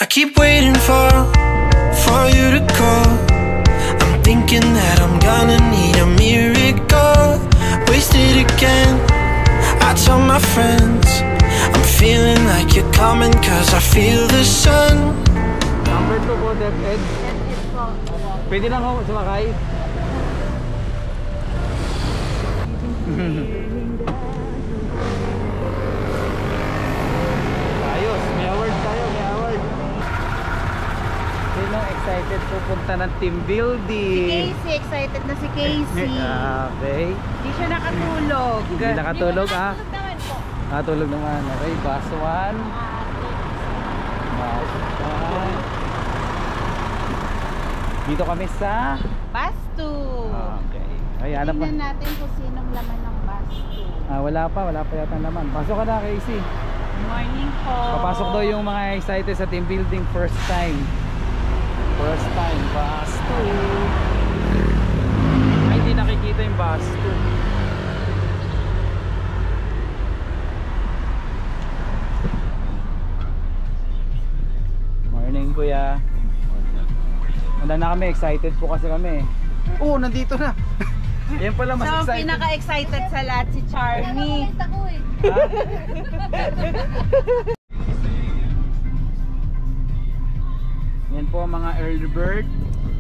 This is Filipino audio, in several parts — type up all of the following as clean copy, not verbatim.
I keep waiting for you to call. I'm thinking that I'm gonna need a miracle. Wasted again, I tell my friends I'm feeling like you're coming, cause I feel the sun. Number 2 po, DepEd. Pwede lang ako sumakay. Ayos, may award tayo, may award. Sino excited pupunta ng team building? Si Casey, excited na si Casey. Okay. Hindi siya nakatulog. Hindi nakatulog ah. Nakatulog naman po. Nakatulog naman. Okay, bus 1. Bus 1. Dito kami sa Bus 2. Okay. Ay, hanap pa. Tingnan natin kung sinong laman ng bus 2. Wala pa yata naman. Pasok ka na, Casey. Morning po. Papasok daw yung mga excited sa team building first time. First time, bus 2. Ay, hindi nakikita yung bus 2. Morning, kuya. Wala na kami, excited po kasi kami. Oo, nandito na. Yan pala mas So, excited. pinaka-excited sa lahat si Charmy. Yan po ang mga early bird.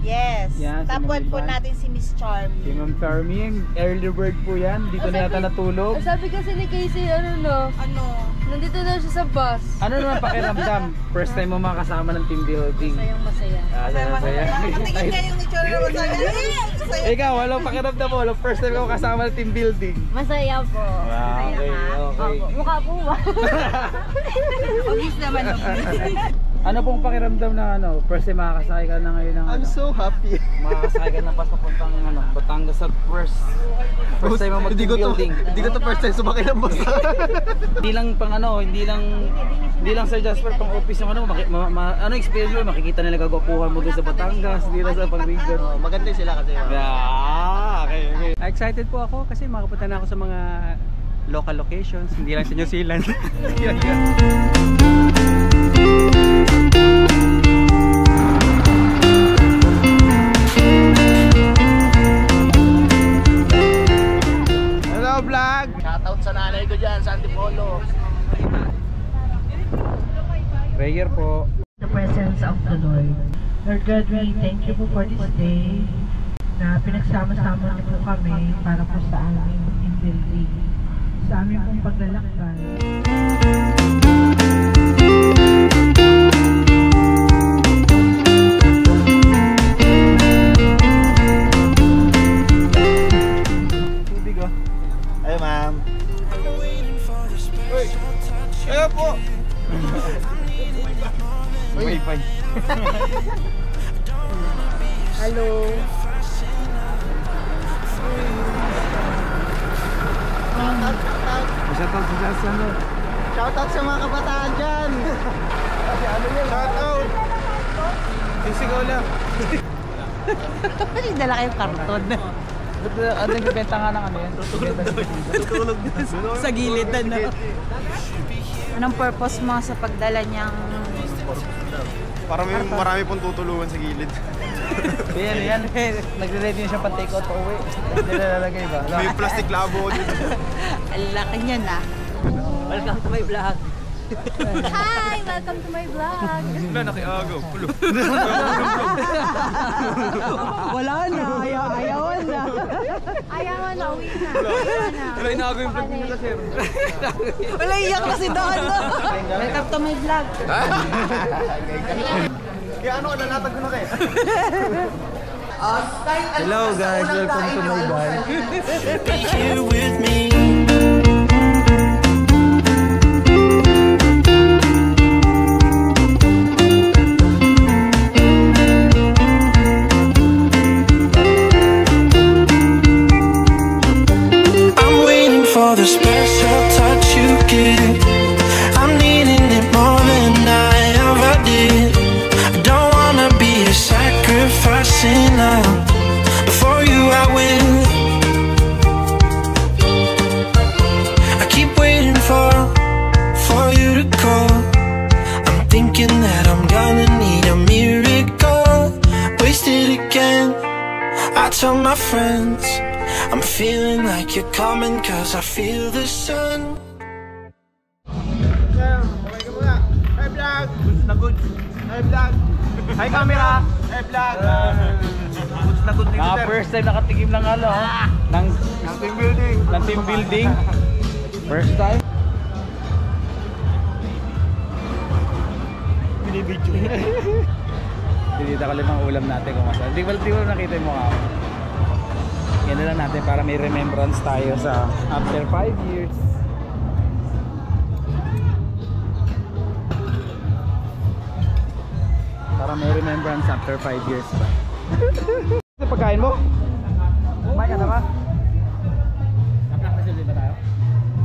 Yes. Yan, Tapuan po sinunod ba? natin si Miss Charmy. Si Ma'am Charmy, early bird po yan. Dito na yata natulog. Sabi kasi ni Casey, ano? Nandito daw siya sa bus. Ano naman pakiramdam? First time mo makasama ng team building. Masaya. Masaya. Patingin nga yung itsura na masaya. Ikaw, walang pakiramdam mo. First time mo kasama ng team building. Masaya po. Wow, okay. Mukha po ba? Obvious naman. Ano pong pakiramdam na first time makakasakay ka na ngayon ng I'm so happy. makakasakay ka na pas papuntang Batangas at first time mo mag-team building. Hindi ko to first time sumakay ng bus. Hindi lang pang hindi lang Sir Jasper pang office yung ano experience mo, makikita nila gagwapuhan mo doon sa Batangas, hindi lang sa pang-region. Maganda sila kasi. Okay. Excited po ako kasi makapunta na ako sa mga local locations, hindi lang sa New Zealand. Hello vlog! Shoutout sa nanay ko dyan, sa Antipolo. Prayer po. The presence of the Lord. Lord God, we thank you po for this day na pinagsama-sama niyo po kami para po sa aming team building, sa aming pong paglalakbay. Ay ma'am. Kaya po! Wi-Fi. Hello. Shoutout sa mga kabataan dyan. Shoutout! Sisigaw lang. Dala kayong karton. Ano nagbibenta nga ng yan? Tutulog dyan. Sa gilid na. Anong purpose mo sa pagdala niyang... Marami pong tutulungan sa gilid. Yan. Nagre-ready na siya pang take out pa uwi. Hindi na lalagay ba? May plastic labo dito. Ang laki niya na. Welcome to my vlog. Hi! Welcome to my vlog. Wala, nakiagaw. Wala na. Ayawan na. Ayawan na, uwi na. Wala, inaagaw yung vlog nila, sir. Wala, iyak kasi doon. Welcome to my vlog. Kaya ano, nalatag ko na kayo. Hello guys, welcome to my vlog. Be here with me. I'm waiting for the special touch you give. I'm needing it more than I ever did. I don't wanna be a sacrificing love. For you I will. I keep waiting for you to call. I'm thinking that I'm gonna need a miracle. Wasted again. I tell my friends I'm feeling like you're coming, cause I feel the sun. Sir, okay ka muna. Hi vlog! Goods na goods. Hi vlog! Hi camera! Hi vlog! Goods na goods dito Mga sir. first time nakatikim ng ano, ng Team building. team building. First time. Binibidyo. Tinita ko lang ang ulam natin kung masarap. Di ba nakita yung mukha ko? Yan na lang natin para may remembrance tayo sa after 5 years. Para may remembrance after 5 years pa. Ito pagkain mo? Kumain ka na ba? Nag-practice ulit ba tayo?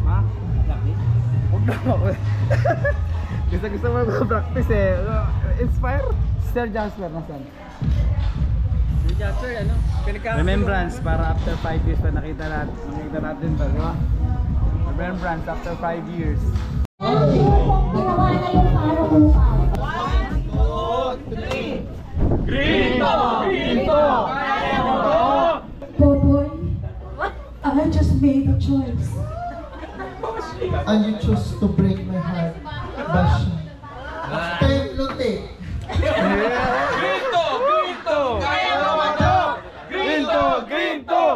Ha? Practice? Huwag na ako eh. Gusto mo mag-practice eh. Inspire? Sir Jasper, nasan? Sir Jasper, ano? Remembrance para after 5 years pa nakita natin to, di ba? Remembrance after 5 years. Boboy, I just made a choice. And you chose to break my heart, Bashi. Time no take. Grinto!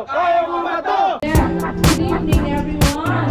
Kaya mo ba to? Good evening, everyone.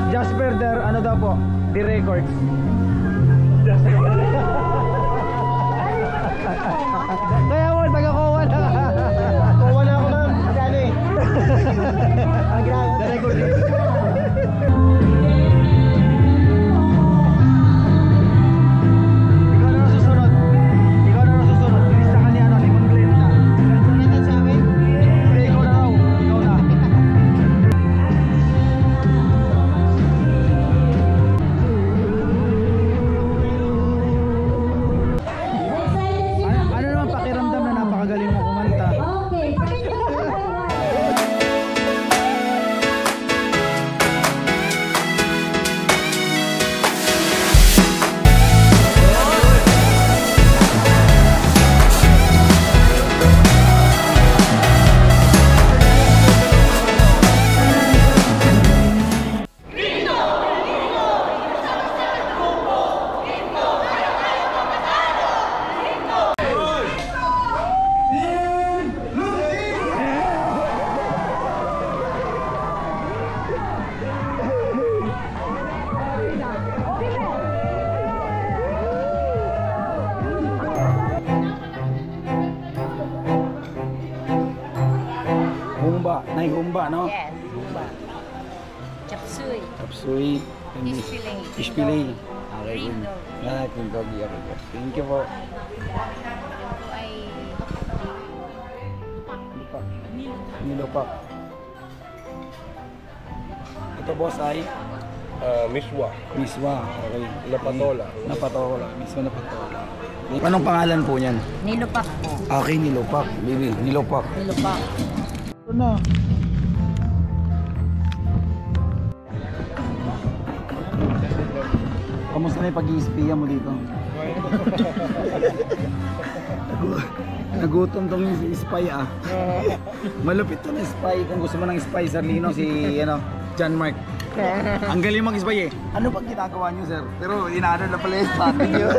Jasper der ano daw po? The records. Kaya mo taga-Kowa na. Kowa na ako ma'am. Magkano eh? The record. Ikaw na susunod. Bilis sa kanya ano, limang klenta. Klenta sa amin? Hindi, ikaw na raw. Ikaw na. Ano naman pakiramdam na napakagaling mo kumanta? Okay. Humba, no? Yes, humba. Chop suey. Chop suey. Fish fillet. Fish fillet. Okay, Green good. dog. Ah, green doggy. Okay, good. Thank you po. Ito ay Nilupak. Ito boss ay Miswa. miswa. Okay. Napatola. Napatola. Miswa napatola. Anong pangalan po niyan? nilupak po. Okay, nilupak. Baby, nilupak. Nilupak. Ito na. Kamusta na yung pag-i-espiya mo dito? Nagutom tong spy ah. Malupit to ng spy. Kung gusto mo ng spy, Sir Lino, si John Mark. Ang galing mag-spy eh. Ano bang ginagawa niyo, sir? Pero inaano na pala yung sa atin yun.